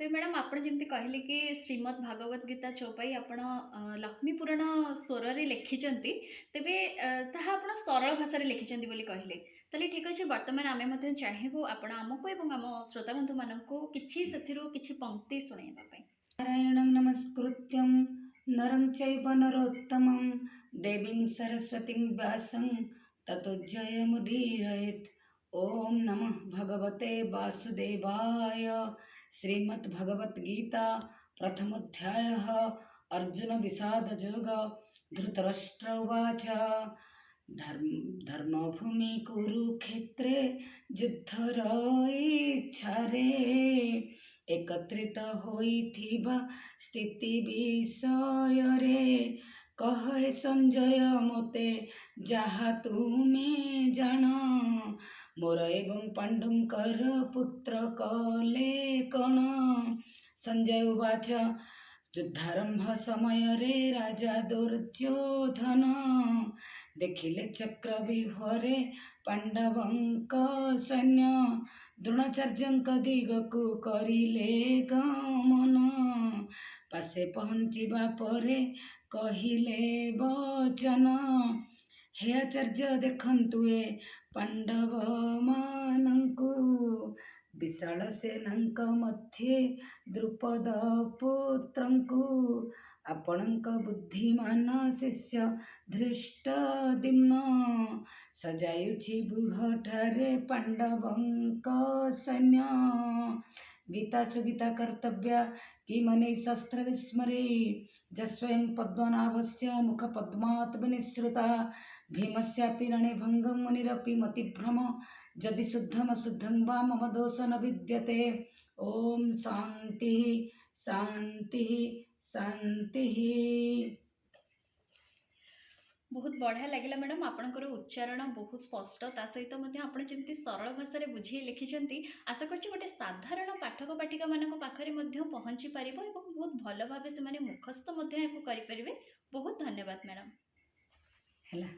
तो मैडम आपण जेमती कहले कि श्रीमद् भागवत गीता चौपाई आपण लक्ष्मी पुराण स्वରରେ ଲେଖିଛନ୍ତି ତେବେ ତାହା ଆପଣ ସରଳ ଭାଷାରେ ଲେଖିଛନ୍ତି ବୋଲି କହିଲେ। ତାହେଲେ ଠିକ୍ ଅଛି, ବର୍ତ୍ତମାନ ଆମେ ମଧ୍ୟ ଚାହିଁବୁ ଆପଣ ଆମକୁ ଏବଂ ଆମ ଶ୍ରୋତାବନ୍ଧୁମାନଙ୍କୁ କିଛି ସେଥିରୁ କିଛି ପଂକ୍ତି ଶୁଣାଇବା ପାଇଁ। नारायणं नमस्कृत्यं नरं चैव नरोत्तमं देवीं सरस्वतीं व्यासं ततो जयमुदीरयेत्। ॐ नमः भगवते वासुदेवाय। श्रीमद्भगवद्गीता प्रथमोऽध्यायः अर्जुनविषादयोग। धृतराष्ट्र उवाच धर्मभूमि कुरुक्षेत्रे ଯୁଦ୍ଧର एकत्रित ହୋଇଥିବା ସ୍ଥିତି ବିଷୟରେ କହେ ସଞ୍ଜୟ ମୋତେ ଯାହା ତୁମେ ଜାଣ। ମୋର ଏବଂ ପାଣ୍ଡୁଙ୍କର ପୁତ୍ର କଲେ କ'ଣ? ସଞ୍ଜୟ ଉବାଚ ଯୁଦ୍ଧାରମ୍ଭ ସମୟରେ ରାଜା ଦୁର୍ଯ୍ୟୋଧନ ଦେଖିଲେ ଚକ୍ରବ୍ୟୁହରେ ପାଣ୍ଡବଙ୍କ ସୈନ୍ୟ। ଦ୍ରୋଣାଚାର୍ଯ୍ୟଙ୍କ ଦିଗକୁ କରିଲେ ଗମନ। ପାଶେ ପହଞ୍ଚିବା ପରେ କହିଲେ ବଚନ, ହେ ଆଚାର୍ଯ୍ୟ ଦେଖନ୍ତୁ ଏ ପାଣ୍ଡବମାନଙ୍କୁ। ବିଶାଳ ସେନାଙ୍କ ମଧ୍ୟରେ ଦ୍ରୁପଦ ପୁତ୍ରଙ୍କୁ ଆପଣଙ୍କ ବୁଦ୍ଧିମାନ ଶିଷ୍ୟ ଧୃଷ୍ଟଦ୍ୟୁମ୍ନ ସଜାଇଛି ବ୍ୟୁହଠାରେ ପାଣ୍ଡବଙ୍କ ସୈନ୍ୟ। ଗୀତା ସୁଗୀତା କର୍ତ୍ତବ୍ୟା କିମନି ଶସ୍ତ୍ର ବିସ୍ମରେ ଯସ୍ୱୟଂ ପଦ୍ମନାଭସ୍ୟ ମୁଖ ପଦ୍ମାତ୍ ବିନିସୃତା। ଭୀମସ୍ୟାପି ରଣେ ଭଙ୍ଗଂ ମୁନିରପି ମତିଭ୍ରମ ଯଦି ଶୁଦ୍ଧମ ଶୁଦ୍ଧଂ वा मम दोष न विद्यते। ओम शांति शांति शांति। बहुत बढ़िया लगिला मैडम, आपणकर उच्चारण बहुत स्पष्ट, ता सहित मध्य आपण जेमती सरल भाषा बुझे लिखिछंती। आशा करछि गोटे साधारण पाठक पाठिका मानक पाखरे मध्य पहुंची पारिबो एवं बहुत भल भाबे से माने मुखस्थ मध्य याकु करि परिबे। बहुत धन्यवाद मैडम। ହେଲା।